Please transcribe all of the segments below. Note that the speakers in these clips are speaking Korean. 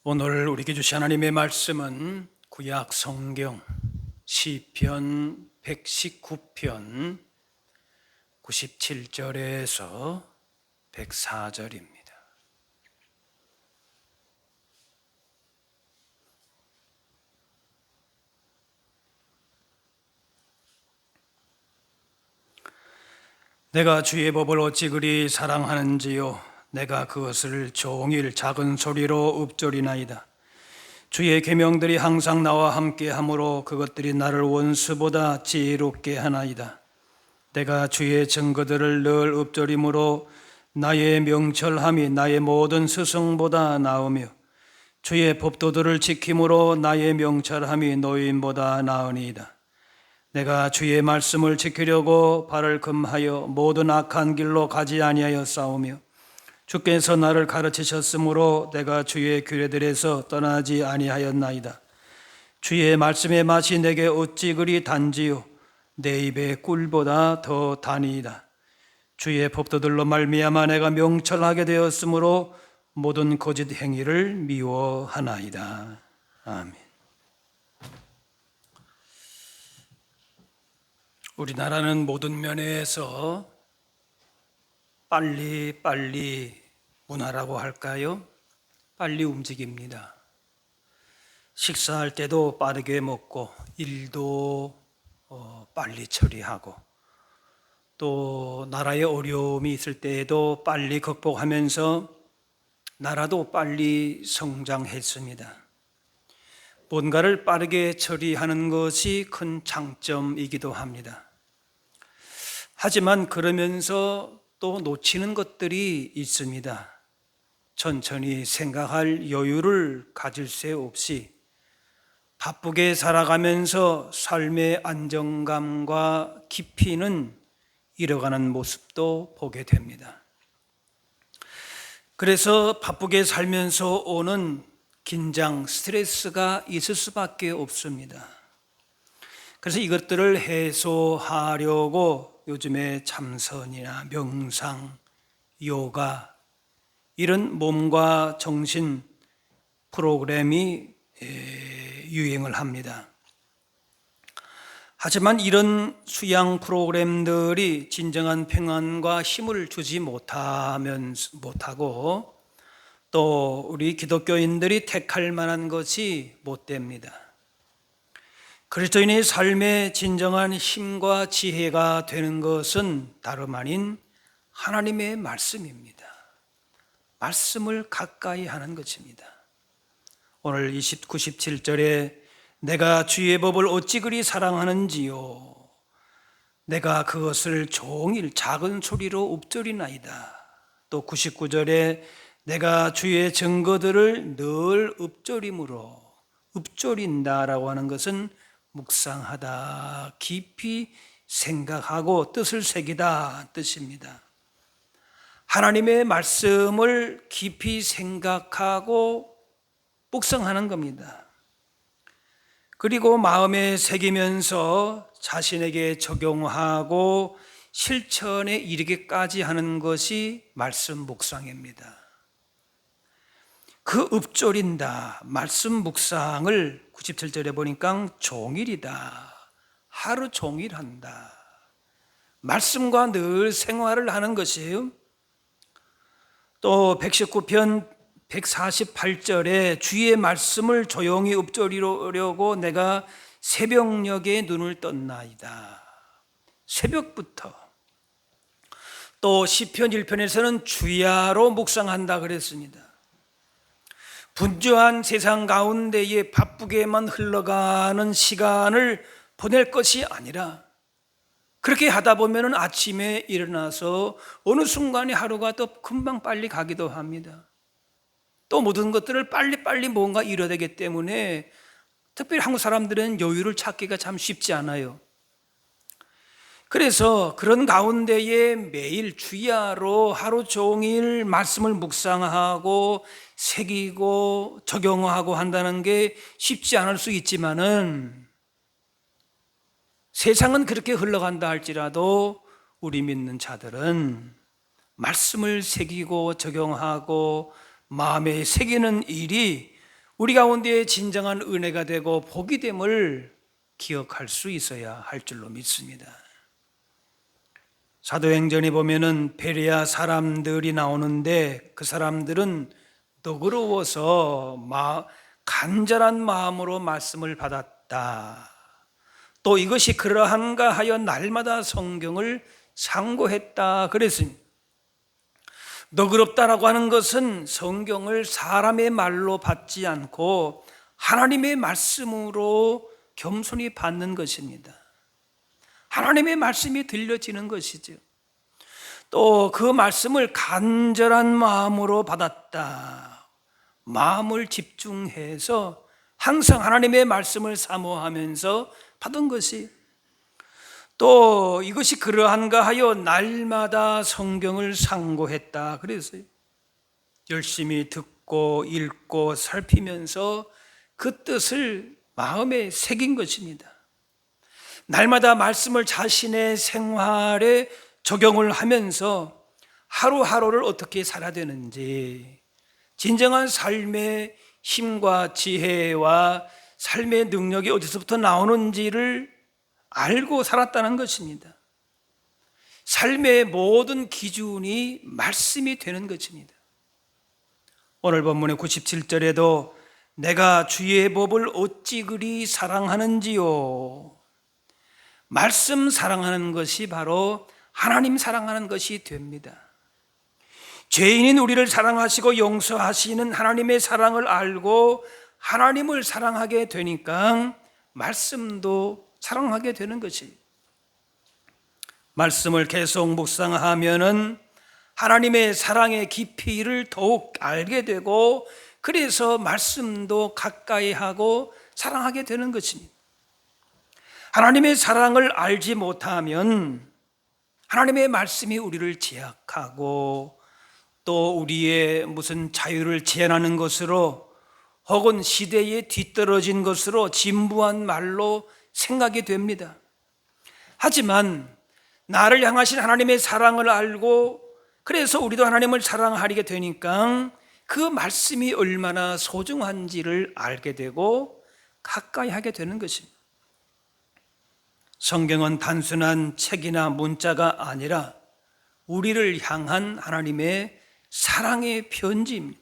오늘 우리에게 주신 하나님의 말씀은 구약 성경 시편 119편 97절에서 104절입니다. 내가 주의 법을 어찌 그리 사랑하는지요. 내가 그것을 종일 작은 소리로 읊조리나이다. 주의 계명들이 항상 나와 함께하므로 그것들이 나를 원수보다 지혜롭게 하나이다. 내가 주의 증거들을 늘 읊조림으로 나의 명철함이 나의 모든 스승보다 나으며 주의 법도들을 지킴으로 나의 명철함이 노인보다 나으니이다. 내가 주의 말씀을 지키려고 발을 금하여 모든 악한 길로 가지 아니하여 싸우며 주께서 나를 가르치셨으므로 내가 주의 규례들에서 떠나지 아니하였나이다. 주의 말씀의 맛이 내게 어찌 그리 단지요 내 입의 꿀보다 더 다니이다. 주의 법도들로 말미암아 내가 명철하게 되었으므로 모든 거짓 행위를 미워하나이다. 아멘. 우리나라는 모든 면에서 빨리 문화라고 할까요? 빨리 움직입니다. 식사할 때도 빠르게 먹고 일도 빨리 처리하고 또 나라에 어려움이 있을 때에도 빨리 극복하면서 나라도 빨리 성장했습니다. 뭔가를 빠르게 처리하는 것이 큰 장점이기도 합니다. 하지만 그러면서 또 놓치는 것들이 있습니다. 천천히 생각할 여유를 가질 새 없이 바쁘게 살아가면서 삶의 안정감과 깊이는 잃어가는 모습도 보게 됩니다. 그래서 바쁘게 살면서 오는 긴장, 스트레스가 있을 수밖에 없습니다. 그래서 이것들을 해소하려고 요즘에 참선이나 명상, 요가 이런 몸과 정신 프로그램이 유행을 합니다. 하지만 이런 수양 프로그램들이 진정한 평안과 힘을 주지 못하고 또 우리 기독교인들이 택할 만한 것이 못 됩니다. 그리스도인의 삶의 진정한 힘과 지혜가 되는 것은 다름 아닌 하나님의 말씀입니다. 말씀을 가까이 하는 것입니다. 오늘 97절에 내가 주의 법을 어찌 그리 사랑하는지요. 내가 그것을 종일 작은 소리로 읊조리나이다. 또 99절에 내가 주의 증거들을 늘 읊조린다라고 하는 것은 묵상하다, 깊이 생각하고 뜻을 새기다 뜻입니다. 하나님의 말씀을 깊이 생각하고 묵상하는 겁니다. 그리고 마음에 새기면서 자신에게 적용하고 실천에 이르기까지 하는 것이 말씀 묵상입니다. 그 읊조린다, 말씀 묵상을 97절에 보니까 종일이다, 하루 종일 한다. 말씀과 늘 생활을 하는 것이에요. 또 119편 148절에 주의 말씀을 조용히 읊조리려고 내가 새벽녘에 눈을 떴나이다. 새벽부터. 또 시편 1편에서는 주야로 묵상한다 그랬습니다. 분주한 세상 가운데에 바쁘게만 흘러가는 시간을 보낼 것이 아니라 그렇게 하다 보면 아침에 일어나서 어느 순간에 하루가 또 금방 빨리 가기도 합니다. 또 모든 것들을 빨리 뭔가 이뤄야 되기 때문에 특별히 한국 사람들은 여유를 찾기가 참 쉽지 않아요. 그래서 그런 가운데에 매일 주야로 하루 종일 말씀을 묵상하고 새기고 적용하고 한다는 게 쉽지 않을 수 있지만은 세상은 그렇게 흘러간다 할지라도 우리 믿는 자들은 말씀을 새기고 적용하고 마음에 새기는 일이 우리 가운데 진정한 은혜가 되고 복이 됨을 기억할 수 있어야 할 줄로 믿습니다. 사도행전에 보면은 베레아 사람들이 나오는데 그 사람들은 너그러워서 간절한 마음으로 말씀을 받았다. 또 이것이 그러한가 하여 날마다 성경을 상고했다 그랬습니다. 너그럽다라고 하는 것은 성경을 사람의 말로 받지 않고 하나님의 말씀으로 겸손히 받는 것입니다. 하나님의 말씀이 들려지는 것이죠. 또 그 말씀을 간절한 마음으로 받았다. 마음을 집중해서 항상 하나님의 말씀을 사모하면서 받은 것이, 또 이것이 그러한가 하여 날마다 성경을 상고했다 그랬어요. 열심히 듣고 읽고 살피면서 그 뜻을 마음에 새긴 것입니다. 날마다 말씀을 자신의 생활에 적용을 하면서 하루하루를 어떻게 살아야 되는지, 진정한 삶의 힘과 지혜와 삶의 능력이 어디서부터 나오는지를 알고 살았다는 것입니다. 삶의 모든 기준이 말씀이 되는 것입니다. 오늘 본문의 97절에도 내가 주의 법을 어찌 그리 사랑하는지요. 말씀 사랑하는 것이 바로 하나님 사랑하는 것이 됩니다. 죄인인 우리를 사랑하시고 용서하시는 하나님의 사랑을 알고 하나님을 사랑하게 되니까 말씀도 사랑하게 되는 것이, 말씀을 계속 묵상하면은 하나님의 사랑의 깊이를 더욱 알게 되고, 그래서 말씀도 가까이 하고 사랑하게 되는 것입니다. 하나님의 사랑을 알지 못하면 하나님의 말씀이 우리를 제약하고 또 우리의 무슨 자유를 제한하는 것으로 혹은 시대에 뒤떨어진 것으로 진부한 말로 생각이 됩니다. 하지만 나를 향하신 하나님의 사랑을 알고 그래서 우리도 하나님을 사랑하게 되니까 그 말씀이 얼마나 소중한지를 알게 되고 가까이 하게 되는 것입니다. 성경은 단순한 책이나 문자가 아니라 우리를 향한 하나님의 사랑의 편지입니다.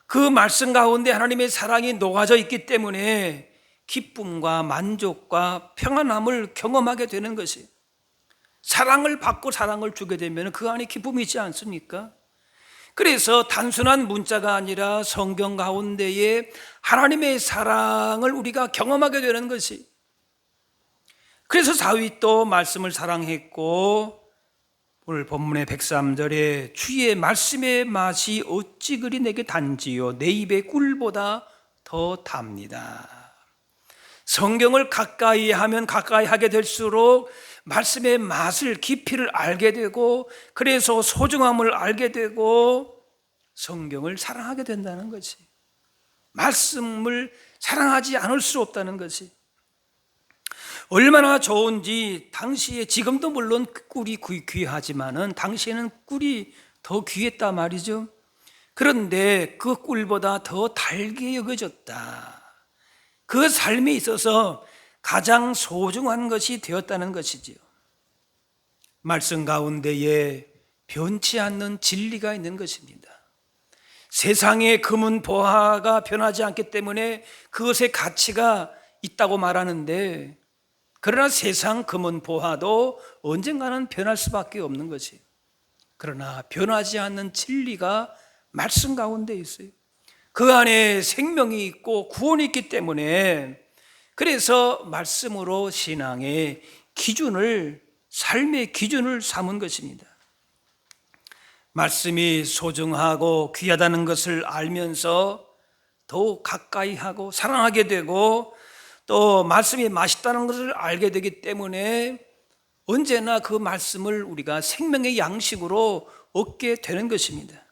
그 말씀 가운데 하나님의 사랑이 녹아져 있기 때문에 기쁨과 만족과 평안함을 경험하게 되는 것이에요. 사랑을 받고 사랑을 주게 되면 그 안에 기쁨이 있지 않습니까? 그래서 단순한 문자가 아니라 성경 가운데에 하나님의 사랑을 우리가 경험하게 되는 것이, 그래서 다윗도 말씀을 사랑했고 오늘 본문의 103절에 주의 말씀의 맛이 어찌 그리 내게 단지요 내 입의 꿀보다 더 답니다. 성경을 가까이 하면 가까이 하게 될수록 말씀의 맛을, 깊이를 알게 되고 그래서 소중함을 알게 되고 성경을 사랑하게 된다는 것이, 말씀을 사랑하지 않을 수 없다는 것이 얼마나 좋은지. 당시에, 지금도 물론 꿀이 귀하지만은 당시에는 꿀이 더 귀했단 말이죠. 그런데 그 꿀보다 더 달게 여겨졌다. 그 삶에 있어서 가장 소중한 것이 되었다는 것이지요. 말씀 가운데에 변치 않는 진리가 있는 것입니다. 세상의 금은 보화가 변하지 않기 때문에 그것의 가치가 있다고 말하는데, 그러나 세상 금은 보화도 언젠가는 변할 수밖에 없는 것이에요. 그러나 변하지 않는 진리가 말씀 가운데 있어요. 그 안에 생명이 있고 구원이 있기 때문에, 그래서 말씀으로 신앙의 기준을, 삶의 기준을 삼은 것입니다. 말씀이 소중하고 귀하다는 것을 알면서 더욱 가까이 하고 사랑하게 되고, 또 말씀이 맛있다는 것을 알게 되기 때문에 언제나 그 말씀을 우리가 생명의 양식으로 얻게 되는 것입니다.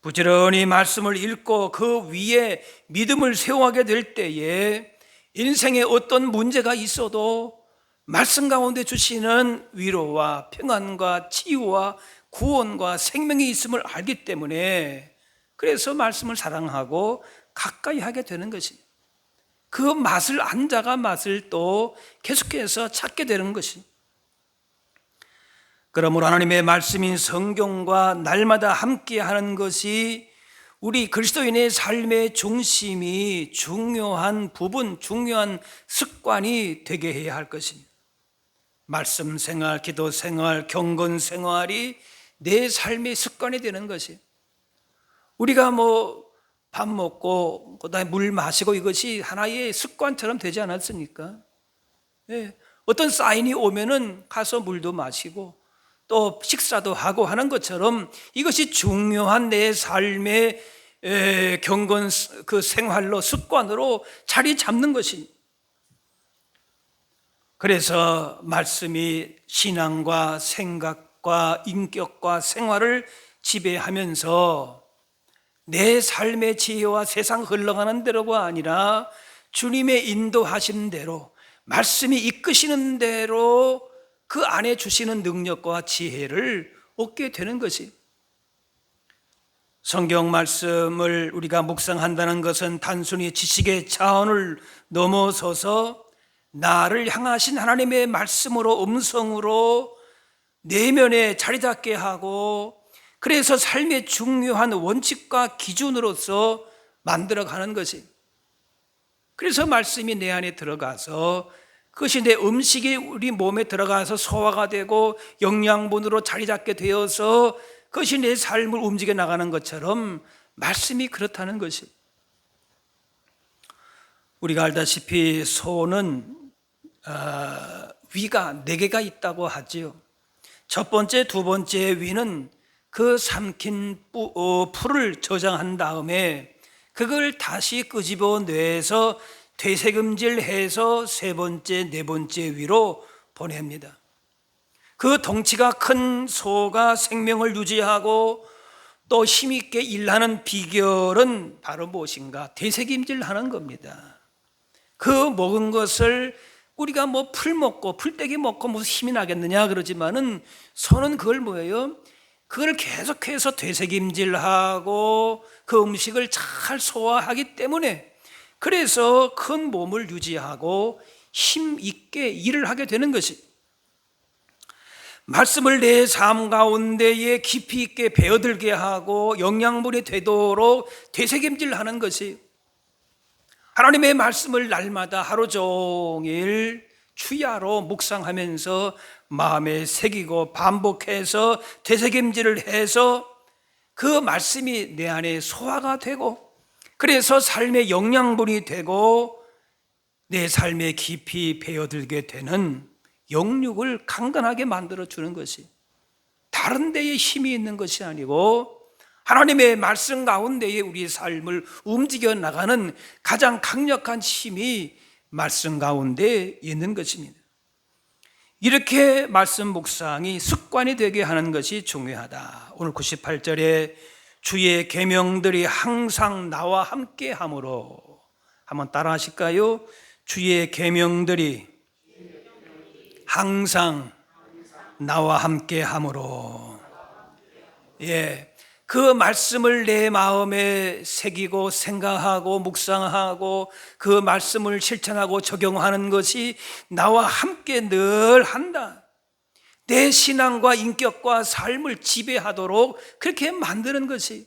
부지런히 말씀을 읽고 그 위에 믿음을 세워가게 될 때에 인생에 어떤 문제가 있어도 말씀 가운데 주시는 위로와 평안과 치유와 구원과 생명이 있음을 알기 때문에 그래서 말씀을 사랑하고 가까이 하게 되는 것이, 그 맛을 안 자가 맛을 또 계속해서 찾게 되는 것이. 그러므로 하나님의 말씀인 성경과 날마다 함께 하는 것이 우리 그리스도인의 삶의 중심이 중요한 부분, 중요한 습관이 되게 해야 할 것입니다. 말씀 생활, 기도 생활, 경건 생활이 내 삶의 습관이 되는 것이, 우리가 밥 먹고 그다음에 물 마시고 이것이 하나의 습관처럼 되지 않았습니까? 네. 어떤 사인이 오면은 가서 물도 마시고 또 식사도 하고 하는 것처럼 이것이 중요한 내 삶의 경건 그 생활로, 습관으로 자리 잡는 것이. 그래서 말씀이 신앙과 생각과 인격과 생활을 지배하면서 내 삶의 지혜와 세상 흘러가는 대로가 아니라 주님의 인도하신 대로, 말씀이 이끄시는 대로 그 안에 주시는 능력과 지혜를 얻게 되는 것이. 성경 말씀을 우리가 묵상한다는 것은 단순히 지식의 차원을 넘어서서 나를 향하신 하나님의 말씀으로, 음성으로 내면에 자리 잡게 하고, 그래서 삶의 중요한 원칙과 기준으로서 만들어가는 것이. 그래서 말씀이 내 안에 들어가서 그것이 내 음식이 우리 몸에 들어가서 소화가 되고 영양분으로 자리 잡게 되어서 그것이 내 삶을 움직여 나가는 것처럼 말씀이 그렇다는 것이. 우리가 알다시피 소는 위가 4개가 있다고 하지요. 첫 번째, 두 번째 위는 그 삼킨 풀을 저장한 다음에 그걸 다시 끄집어내서 되새김질해서 세 번째, 네 번째 위로 보냅니다. 그 덩치가 큰 소가 생명을 유지하고 또 힘있게 일하는 비결은 바로 무엇인가? 되새김질하는 겁니다. 그 먹은 것을 우리가 풀 먹고 풀떼기 먹고 무슨 힘이 나겠느냐 그러지만은 소는 그걸 뭐예요? 그걸 계속해서 되새김질하고 그 음식을 잘 소화하기 때문에, 그래서 큰 몸을 유지하고 힘 있게 일을 하게 되는 것이. 말씀을 내 삶 가운데에 깊이 있게 배어들게 하고 영양분이 되도록 되새김질하는 것이, 하나님의 말씀을 날마다 하루 종일 주야로 묵상하면서 마음에 새기고 반복해서 되새김질을 해서 그 말씀이 내 안에 소화가 되고, 그래서 삶의 영양분이 되고 내 삶에 깊이 배어들게 되는 영육을 강건하게 만들어주는 것이, 다른 데에 힘이 있는 것이 아니고 하나님의 말씀 가운데에 우리 삶을 움직여 나가는 가장 강력한 힘이 말씀 가운데 있는 것입니다. 이렇게 말씀 묵상이 습관이 되게 하는 것이 중요하다. 오늘 98절에 주의 계명들이 항상 나와 함께 함으로, 한번 따라 하실까요? 주의 계명들이 항상 나와 함께 함으로. 그 말씀을 내 마음에 새기고 생각하고 묵상하고 그 말씀을 실천하고 적용하는 것이 나와 함께 늘 한다. 내 신앙과 인격과 삶을 지배하도록 그렇게 만드는 것이.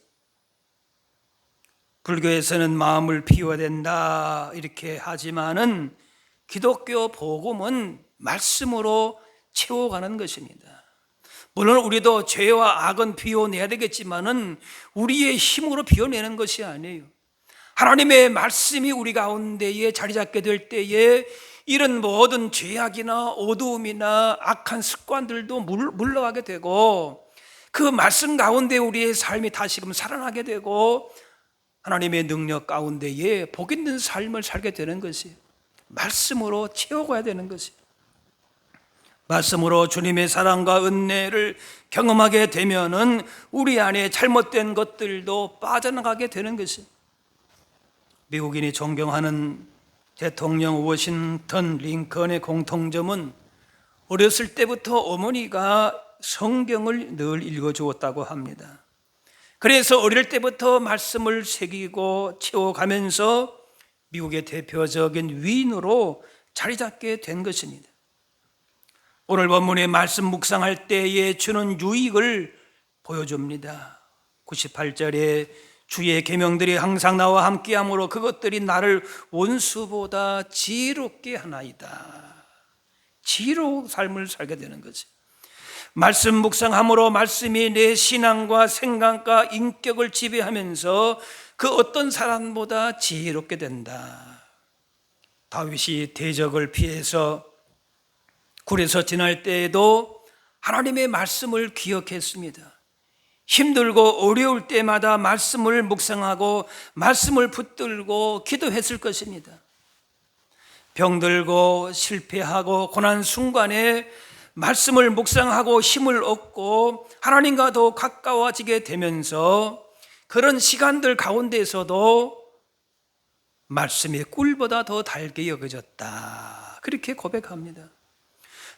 불교에서는 마음을 비워야 된다 이렇게 하지만은 기독교 복음은 말씀으로 채워가는 것입니다. 물론 우리도 죄와 악은 비워내야 되겠지만은 우리의 힘으로 비워내는 것이 아니에요. 하나님의 말씀이 우리 가운데에 자리 잡게 될 때에 이런 모든 죄악이나 어두움이나 악한 습관들도 물러가게 되고, 그 말씀 가운데 우리의 삶이 다시금 살아나게 되고 하나님의 능력 가운데에 복 있는 삶을 살게 되는 것이, 말씀으로 채워가야 되는 것이. 말씀으로 주님의 사랑과 은혜를 경험하게 되면은 우리 안에 잘못된 것들도 빠져나가게 되는 것이. 미국인이 존경하는 대통령 워싱턴 링컨의 공통점은 어렸을 때부터 어머니가 성경을 늘 읽어주었다고 합니다. 그래서 어릴 때부터 말씀을 새기고 채워가면서 미국의 대표적인 위인으로 자리 잡게 된 것입니다. 오늘 본문의 말씀 묵상할 때에 주는 유익을 보여줍니다. 98절에 주의 계명들이 항상 나와 함께하므로 그것들이 나를 원수보다 지혜롭게 하나이다. 지혜로운 삶을 살게 되는 거지. 말씀 묵상함으로 말씀이 내 신앙과 생각과 인격을 지배하면서 그 어떤 사람보다 지혜롭게 된다. 다윗이 대적을 피해서 굴에서 지날 때에도 하나님의 말씀을 기억했습니다. 힘들고 어려울 때마다 말씀을 묵상하고 말씀을 붙들고 기도했을 것입니다. 병들고 실패하고 고난 순간에 말씀을 묵상하고 힘을 얻고 하나님과 더 가까워지게 되면서 그런 시간들 가운데서도 말씀이 꿀보다 더 달게 여겨졌다. 그렇게 고백합니다.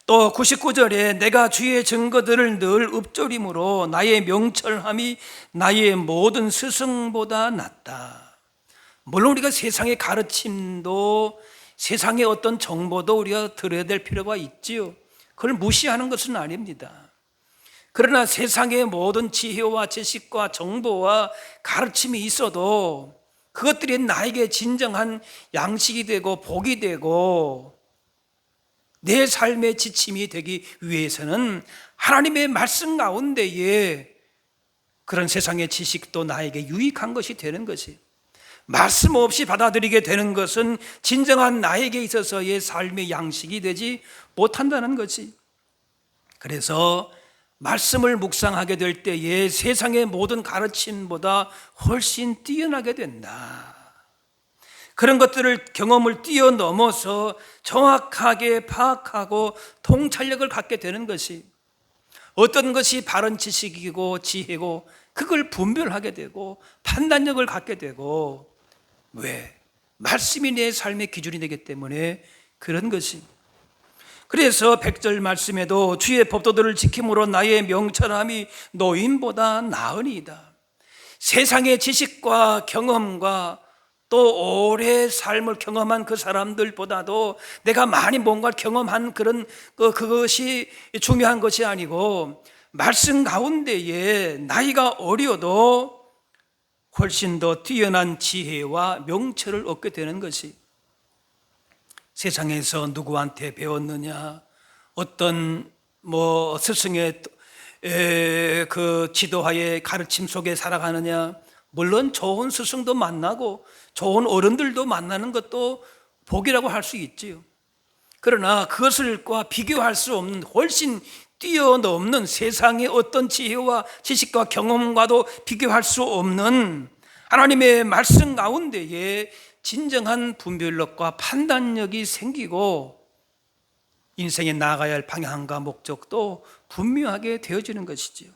또 99절에 내가 주의 증거들을 늘 읊조림으로 나의 명철함이 나의 모든 스승보다 낫다. 물론 우리가 세상의 가르침도 세상의 어떤 정보도 우리가 들어야 될 필요가 있지요. 그걸 무시하는 것은 아닙니다. 그러나 세상의 모든 지혜와 지식과 정보와 가르침이 있어도 그것들이 나에게 진정한 양식이 되고 복이 되고 내 삶의 지침이 되기 위해서는 하나님의 말씀 가운데에 그런 세상의 지식도 나에게 유익한 것이 되는 것이, 말씀 없이 받아들이게 되는 것은 진정한 나에게 있어서의 삶의 양식이 되지 못한다는 거지. 그래서 말씀을 묵상하게 될 때에 세상의 모든 가르침보다 훨씬 뛰어나게 된다. 그런 것들을 경험을 뛰어넘어서 정확하게 파악하고 통찰력을 갖게 되는 것이, 어떤 것이 바른 지식이고 지혜고 그걸 분별하게 되고 판단력을 갖게 되고, 왜? 말씀이 내 삶의 기준이 되기 때문에 그런 것이. 그래서 100절 말씀에도 주의 법도들을 지킴으로 나의 명철함이 노인보다 나으니이다. 세상의 지식과 경험과 또 오래 삶을 경험한 그 사람들보다도 내가 많이 뭔가 경험한 그것이 중요한 것이 아니고, 말씀 가운데에 나이가 어려도 훨씬 더 뛰어난 지혜와 명철을 얻게 되는 것이, 세상에서 누구한테 배웠느냐, 어떤 스승의 그 지도하에 가르침 속에 살아가느냐, 물론 좋은 스승도 만나고 좋은 어른들도 만나는 것도 복이라고 할 수 있지요. 그러나 그것을과 비교할 수 없는, 훨씬 뛰어넘는 세상의 어떤 지혜와 지식과 경험과도 비교할 수 없는 하나님의 말씀 가운데에 진정한 분별력과 판단력이 생기고 인생에 나아가야 할 방향과 목적도 분명하게 되어지는 것이지요.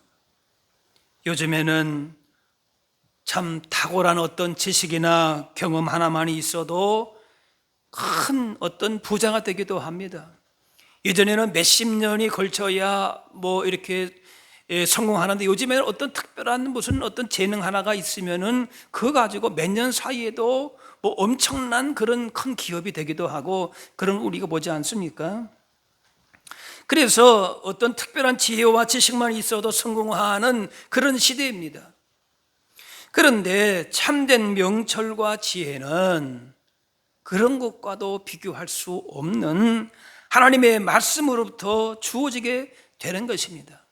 요즘에는 참 탁월한 어떤 지식이나 경험 하나만이 있어도 큰 어떤 부자가 되기도 합니다. 예전에는 몇십 년이 걸쳐야 이렇게 성공하는데, 요즘에는 어떤 특별한 무슨 어떤 재능 하나가 있으면은 그거 가지고 몇 년 사이에도 엄청난 그런 큰 기업이 되기도 하고, 그런 우리가 보지 않습니까? 그래서 어떤 특별한 지혜와 지식만 있어도 성공하는 그런 시대입니다. 그런데 참된 명철과 지혜는 그런 것과도 비교할 수 없는 하나님의 말씀으로부터 주어지게 되는 것입니다.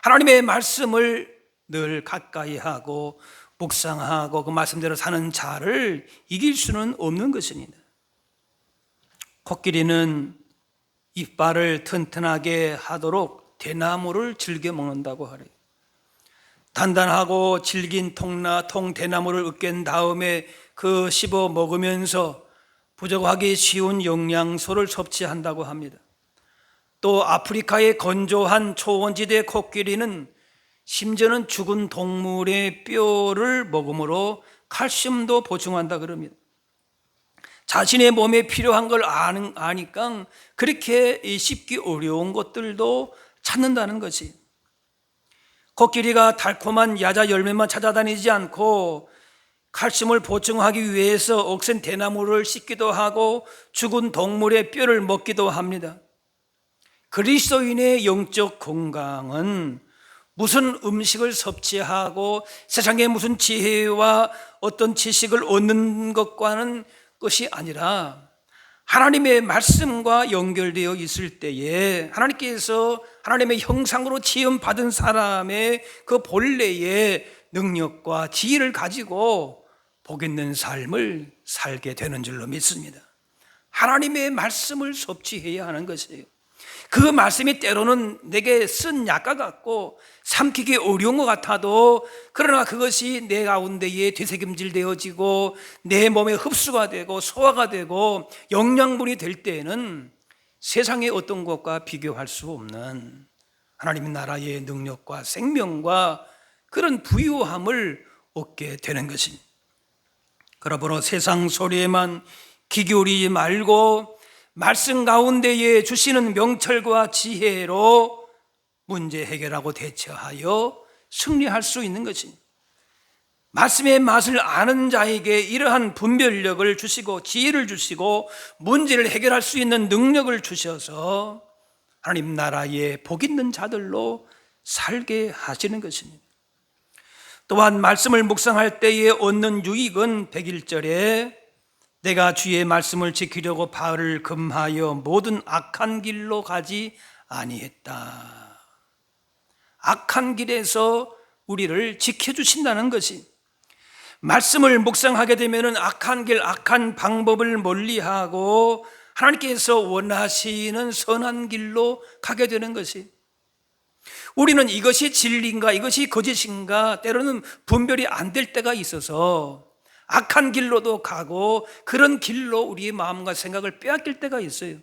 하나님의 말씀을 늘 가까이 하고 묵상하고 그 말씀대로 사는 자를 이길 수는 없는 것입니다. 코끼리는 이빨을 튼튼하게 하도록 대나무를 즐겨 먹는다고 하래요. 단단하고 질긴 통대나무를 으깬 다음에 그 씹어 먹으면서 부족하기 쉬운 영양소를 섭취한다고 합니다. 또 아프리카의 건조한 초원지대 코끼리는 심지어는 죽은 동물의 뼈를 먹음으로 칼슘도 보충한다 그럽니다. 자신의 몸에 필요한 걸 아니까 그렇게 씹기 어려운 것들도 찾는다는 것이. 코끼리가 달콤한 야자 열매만 찾아다니지 않고 칼슘을 보충하기 위해서 억센 대나무를 씻기도 하고 죽은 동물의 뼈를 먹기도 합니다. 그리스도인의 영적 건강은 무슨 음식을 섭취하고 세상에 무슨 지혜와 어떤 지식을 얻는 것과는 것이 아니라 하나님의 말씀과 연결되어 있을 때에 하나님께서 하나님의 형상으로 지음받은 사람의 그 본래의 능력과 지혜를 가지고 복 있는 삶을 살게 되는 줄로 믿습니다. 하나님의 말씀을 섭취해야 하는 것이에요. 그 말씀이 때로는 내게 쓴 약과 같고 삼키기 어려운 것 같아도, 그러나 그것이 내 가운데에 되새김질 되어지고 내 몸에 흡수가 되고 소화가 되고 영양분이 될 때에는 세상의 어떤 것과 비교할 수 없는 하나님의 나라의 능력과 생명과 그런 부유함을 얻게 되는 것입니다. 그러므로 세상 소리에만 귀 기울이지 말고 말씀 가운데에 주시는 명철과 지혜로 문제 해결하고 대처하여 승리할 수 있는 것입니다. 말씀의 맛을 아는 자에게 이러한 분별력을 주시고 지혜를 주시고 문제를 해결할 수 있는 능력을 주셔서 하나님 나라의 복 있는 자들로 살게 하시는 것입니다. 또한 말씀을 묵상할 때에 얻는 유익은 101절에 내가 주의 말씀을 지키려고 발을 금하여 모든 악한 길로 가지 아니했다. 악한 길에서 우리를 지켜주신다는 것이, 말씀을 묵상하게 되면 악한 길, 악한 방법을 멀리하고 하나님께서 원하시는 선한 길로 가게 되는 것이, 우리는 이것이 진리인가 이것이 거짓인가 때로는 분별이 안 될 때가 있어서 악한 길로도 가고 그런 길로 우리의 마음과 생각을 빼앗길 때가 있어요.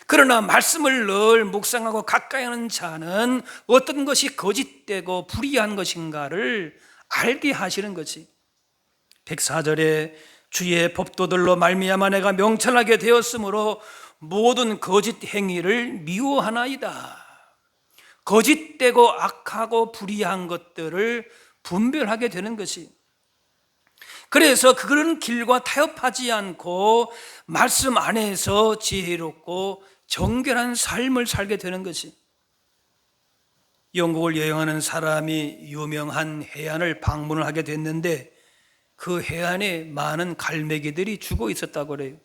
그러나 말씀을 늘 묵상하고 가까이 하는 자는 어떤 것이 거짓되고 불의한 것인가를 알게 하시는 것이, 104절에 주의 법도들로 말미암아 내가 명철하게 되었으므로 모든 거짓 행위를 미워하나이다. 거짓되고 악하고 불의한 것들을 분별하게 되는 것이, 그래서 그런 길과 타협하지 않고 말씀 안에서 지혜롭고 정결한 삶을 살게 되는 것이, 영국을 여행하는 사람이 유명한 해안을 방문을 하게 됐는데 그 해안에 많은 갈매기들이 죽어 있었다고 그래요.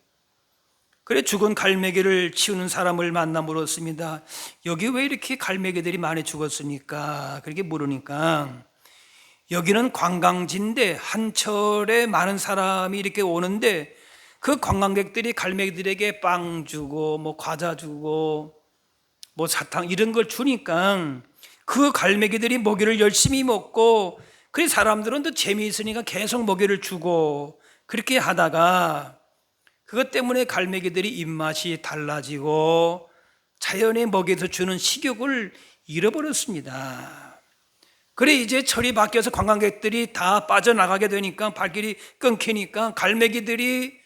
그래 죽은 갈매기를 치우는 사람을 만나 물었습니다. 여기 왜 이렇게 갈매기들이 많이 죽었습니까? 그렇게 물으니까 여기는 관광지인데 한철에 많은 사람이 이렇게 오는데 그 관광객들이 갈매기들에게 빵 주고 뭐 과자 주고 뭐 사탕 이런 걸 주니까 그 갈매기들이 먹이를 열심히 먹고, 그래서 사람들은 또 재미있으니까 계속 먹이를 주고 그렇게 하다가 그것 때문에 갈매기들이 입맛이 달라지고 자연의 먹이에서 주는 식욕을 잃어버렸습니다. 그래 이제 철이 바뀌어서 관광객들이 다 빠져나가게 되니까 발길이 끊기니까 갈매기들이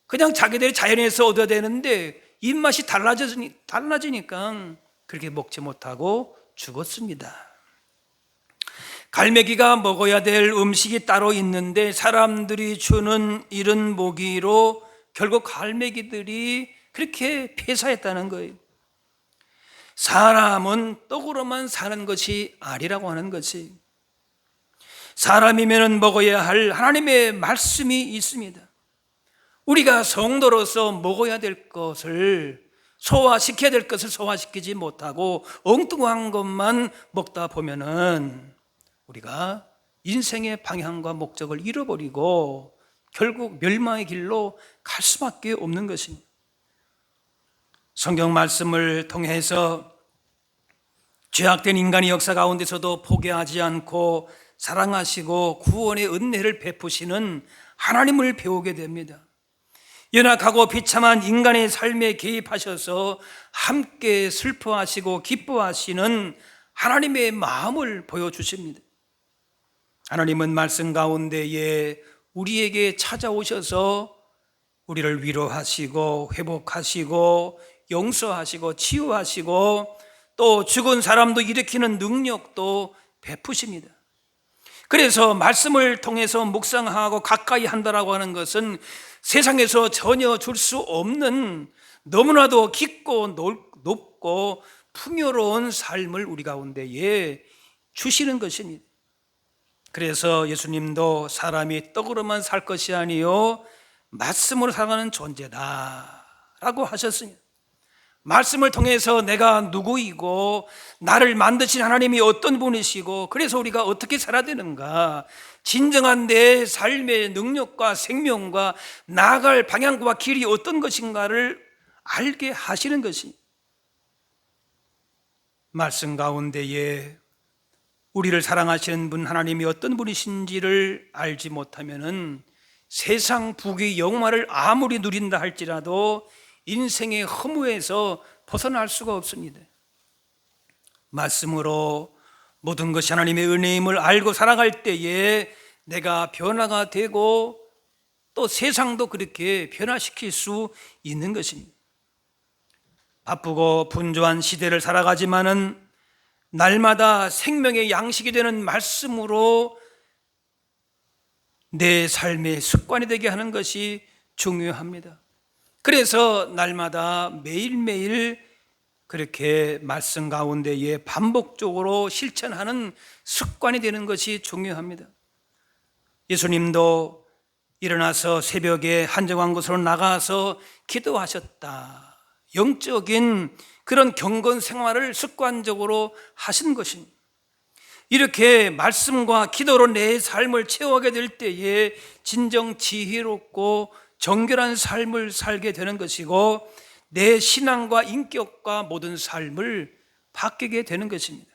그냥 자기들이 자연에서 얻어야 되는데 입맛이 달라지니까 그렇게 먹지 못하고 죽었습니다. 갈매기가 먹어야 될 음식이 따로 있는데 사람들이 주는 이런 먹이로 결국 갈매기들이 그렇게 폐사했다는 거예요. 사람은 떡으로만 사는 것이 아니라고 하는 것이, 사람이면 먹어야 할 하나님의 말씀이 있습니다. 우리가 성도로서 먹어야 될 것을 소화시켜야 될 것을 소화시키지 못하고 엉뚱한 것만 먹다 보면은 우리가 인생의 방향과 목적을 잃어버리고 결국 멸망의 길로 갈 수밖에 없는 것입니다. 성경 말씀을 통해서 죄악된 인간의 역사 가운데서도 포기하지 않고 사랑하시고 구원의 은혜를 베푸시는 하나님을 배우게 됩니다. 연약하고 비참한 인간의 삶에 개입하셔서 함께 슬퍼하시고 기뻐하시는 하나님의 마음을 보여주십니다. 하나님은 말씀 가운데에 우리에게 찾아오셔서 우리를 위로하시고 회복하시고 용서하시고 치유하시고 또 죽은 사람도 일으키는 능력도 베푸십니다. 그래서 말씀을 통해서 묵상하고 가까이 한다라고 하는 것은 세상에서 전혀 줄 수 없는 너무나도 깊고 높고 풍요로운 삶을 우리 가운데에 주시는 것입니다. 그래서 예수님도 사람이 떡으로만 살 것이 아니요 말씀으로 살아가는 존재다라고 하셨습니다. 말씀을 통해서 내가 누구이고 나를 만드신 하나님이 어떤 분이시고 그래서 우리가 어떻게 살아야 되는가, 진정한 내 삶의 능력과 생명과 나아갈 방향과 길이 어떤 것인가를 알게 하시는 것이, 말씀 가운데에 우리를 사랑하시는 분 하나님이 어떤 분이신지를 알지 못하면은 세상 부귀 영화를 아무리 누린다 할지라도 인생의 허무에서 벗어날 수가 없습니다. 말씀으로 모든 것이 하나님의 은혜임을 알고 살아갈 때에 내가 변화가 되고 또 세상도 그렇게 변화시킬 수 있는 것입니다. 바쁘고 분주한 시대를 살아가지만은 날마다 생명의 양식이 되는 말씀으로 내 삶의 습관이 되게 하는 것이 중요합니다. 그래서 날마다 매일매일 그렇게 말씀 가운데에 반복적으로 실천하는 습관이 되는 것이 중요합니다. 예수님도 일어나서 새벽에 한적한 곳으로 나가서 기도하셨다. 영적인 그런 경건 생활을 습관적으로 하신 것입니다. 이렇게 말씀과 기도로 내 삶을 채워가게 될 때에 진정 지혜롭고 정결한 삶을 살게 되는 것이고 내 신앙과 인격과 모든 삶을 바뀌게 되는 것입니다.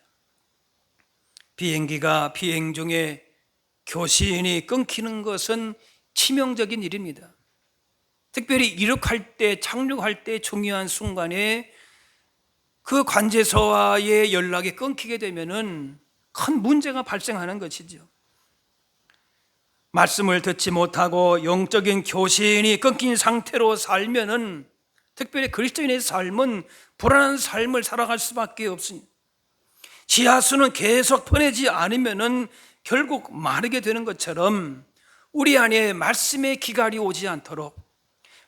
비행기가 비행 중에 교신이 끊기는 것은 치명적인 일입니다. 특별히 이륙할 때, 착륙할 때 중요한 순간에 그 관제소와의 연락이 끊기게 되면은 큰 문제가 발생하는 것이죠. 말씀을 듣지 못하고 영적인 교신이 끊긴 상태로 살면은 특별히 그리스도인의 삶은 불안한 삶을 살아갈 수밖에 없습니다. 지하수는 계속 퍼내지 않으면은 결국 마르게 되는 것처럼 우리 안에 말씀의 기갈이 오지 않도록,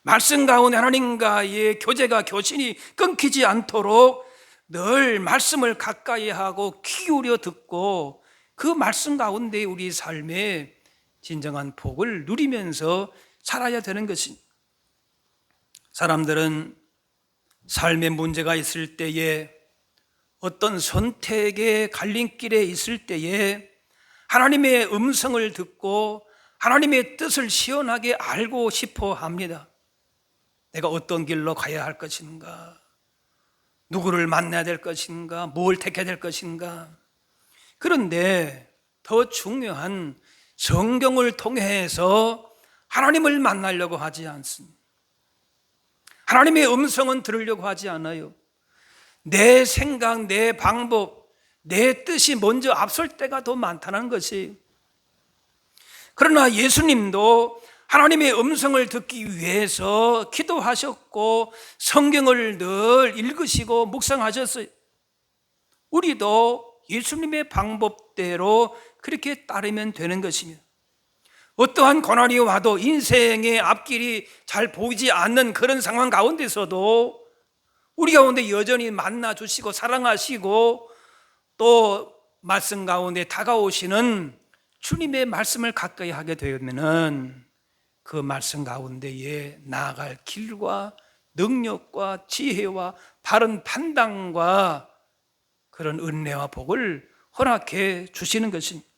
말씀 가운데 하나님과의 교제가 교신이 끊기지 않도록 늘 말씀을 가까이 하고 귀 기울여 듣고 그 말씀 가운데 우리 삶의 진정한 복을 누리면서 살아야 되는 것입니다. 사람들은 삶의 문제가 있을 때에, 어떤 선택의 갈림길에 있을 때에 하나님의 음성을 듣고 하나님의 뜻을 시원하게 알고 싶어 합니다. 내가 어떤 길로 가야 할 것인가, 누구를 만나야 될 것인가, 뭘 택해야 될 것인가. 그런데 더 중요한 성경을 통해서 하나님을 만나려고 하지 않습니다. 하나님의 음성은 들으려고 하지 않아요. 내 생각, 내 방법, 내 뜻이 먼저 앞설 때가 더 많다는 것이. 그러나 예수님도 하나님의 음성을 듣기 위해서 기도하셨고 성경을 늘 읽으시고 묵상하셨어요. 우리도 예수님의 방법대로 그렇게 따르면 되는 것입니다. 어떠한 고난이 와도 인생의 앞길이 잘 보이지 않는 그런 상황 가운데서도 우리 가운데 여전히 만나주시고 사랑하시고 또 말씀 가운데 다가오시는 주님의 말씀을 가까이 하게 되면은 그 말씀 가운데에 나아갈 길과 능력과 지혜와 바른 판단과 그런 은혜와 복을 허락해 주시는 것입니다.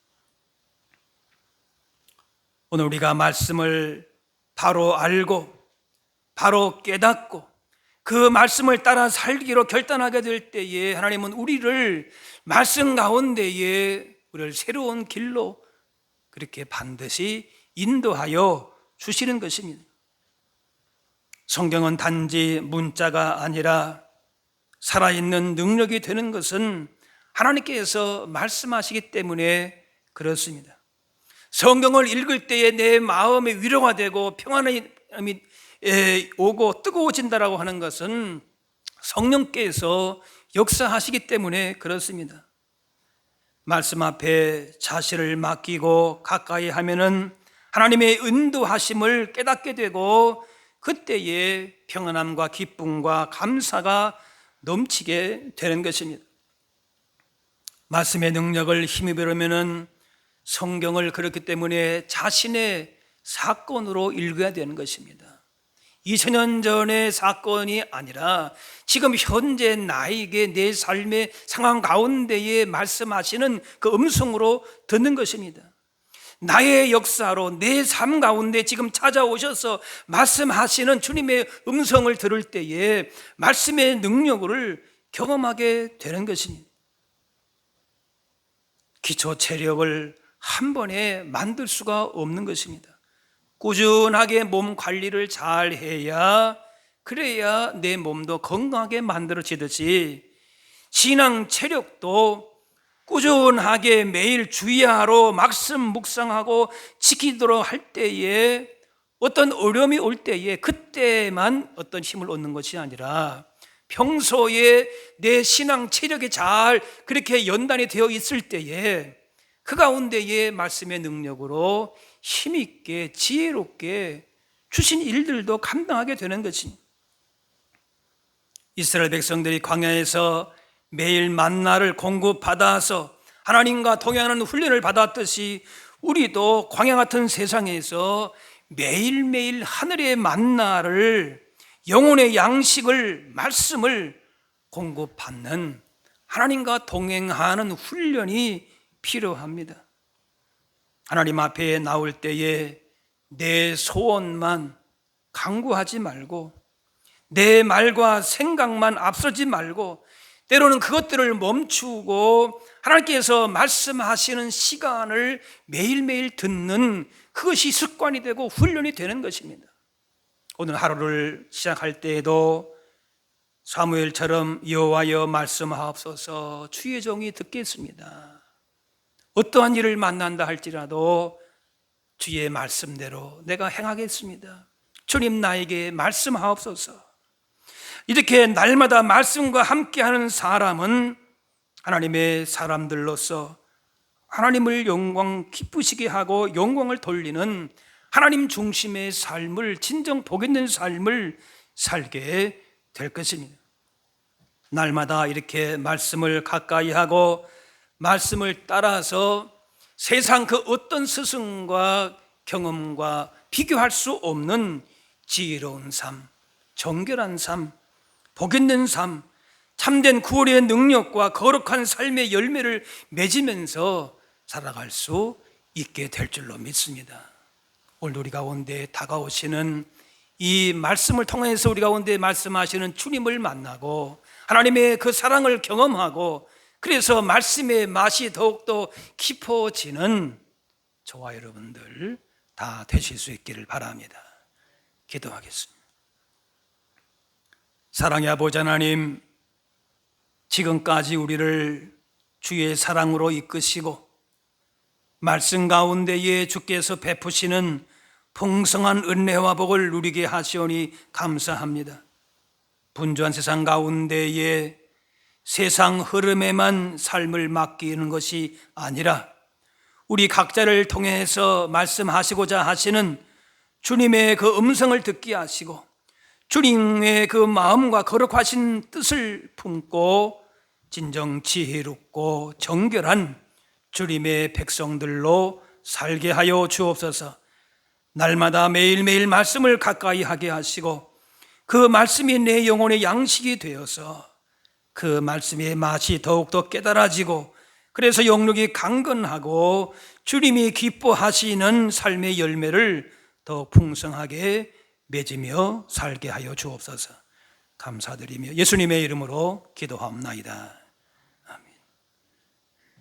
오늘 우리가 말씀을 바로 알고 바로 깨닫고 그 말씀을 따라 살기로 결단하게 될 때에 하나님은 우리를 말씀 가운데에 우리를 새로운 길로 그렇게 반드시 인도하여 주시는 것입니다. 성경은 단지 문자가 아니라 살아있는 능력이 되는 것은 하나님께서 말씀하시기 때문에 그렇습니다. 성경을 읽을 때에 내 마음에 위로가 되고 평안이 오고 뜨거워진다라고 하는 것은 성령께서 역사하시기 때문에 그렇습니다. 말씀 앞에 자신을 맡기고 가까이 하면은 하나님의 인도하심을 깨닫게 되고 그때에 평안함과 기쁨과 감사가 넘치게 되는 것입니다. 말씀의 능력을 힘입으려면은 성경을 그렇기 때문에 자신의 사건으로 읽어야 되는 것입니다. 2000년 전의 사건이 아니라 지금 현재 나에게 내 삶의 상황 가운데에 말씀하시는 그 음성으로 듣는 것입니다. 나의 역사로 내 삶 가운데 지금 찾아오셔서 말씀하시는 주님의 음성을 들을 때에 말씀의 능력을 경험하게 되는 것입니다. 기초 체력을 한 번에 만들 수가 없는 것입니다. 꾸준하게 몸 관리를 잘 해야, 그래야 내 몸도 건강하게 만들어지듯이 신앙 체력도 꾸준하게 매일 주야로 말씀 묵상하고 지키도록 할 때에 어떤 어려움이 올 때에 그때만 어떤 힘을 얻는 것이 아니라 평소에 내 신앙 체력이 잘 그렇게 연단이 되어 있을 때에 그 가운데에 말씀의 능력으로 힘있게 지혜롭게 주신 일들도 감당하게 되는 것입니다. 이스라엘 백성들이 광야에서 매일 만나를 공급받아서 하나님과 동행하는 훈련을 받았듯이 우리도 광야 같은 세상에서 매일매일 하늘의 만나를, 영혼의 양식을, 말씀을 공급받는 하나님과 동행하는 훈련이 필요합니다. 하나님 앞에 나올 때에 내 소원만 강구하지 말고 내 말과 생각만 앞서지 말고 때로는 그것들을 멈추고 하나님께서 말씀하시는 시간을 매일매일 듣는 그것이 습관이 되고 훈련이 되는 것입니다. 오늘 하루를 시작할 때에도 사무엘처럼 여호와여 말씀하옵소서, 주의 종이 듣겠습니다. 어떠한 일을 만난다 할지라도 주의 말씀대로 내가 행하겠습니다. 주님 나에게 말씀하옵소서. 이렇게 날마다 말씀과 함께하는 사람은 하나님의 사람들로서 하나님을 영광 기쁘시게 하고 영광을 돌리는 하나님 중심의 삶을, 진정 복 있는 삶을 살게 될 것입니다. 날마다 이렇게 말씀을 가까이 하고 말씀을 따라서 세상 그 어떤 스승과 경험과 비교할 수 없는 지혜로운 삶, 정결한 삶, 복 있는 삶, 참된 구원의 능력과 거룩한 삶의 열매를 맺으면서 살아갈 수 있게 될 줄로 믿습니다. 오늘 우리 가운데 다가오시는 이 말씀을 통해서 우리 가운데 말씀하시는 주님을 만나고 하나님의 그 사랑을 경험하고 그래서 말씀의 맛이 더욱더 깊어지는 저와 여러분들 다 되실 수 있기를 바랍니다. 기도하겠습니다. 사랑의 아버지 하나님, 지금까지 우리를 주의 사랑으로 이끄시고 말씀 가운데에 주께서 베푸시는 풍성한 은혜와 복을 누리게 하시오니 감사합니다. 분주한 세상 가운데에 세상 흐름에만 삶을 맡기는 것이 아니라 우리 각자를 통해서 말씀하시고자 하시는 주님의 그 음성을 듣게 하시고 주님의 그 마음과 거룩하신 뜻을 품고 진정 지혜롭고 정결한 주님의 백성들로 살게 하여 주옵소서. 날마다 매일매일 말씀을 가까이 하게 하시고 그 말씀이 내 영혼의 양식이 되어서 그 말씀의 맛이 더욱더 깨달아지고 그래서 영육이 강건하고 주님이 기뻐하시는 삶의 열매를 더 풍성하게 맺으며 살게 하여 주옵소서. 감사드리며 예수님의 이름으로 기도하옵나이다.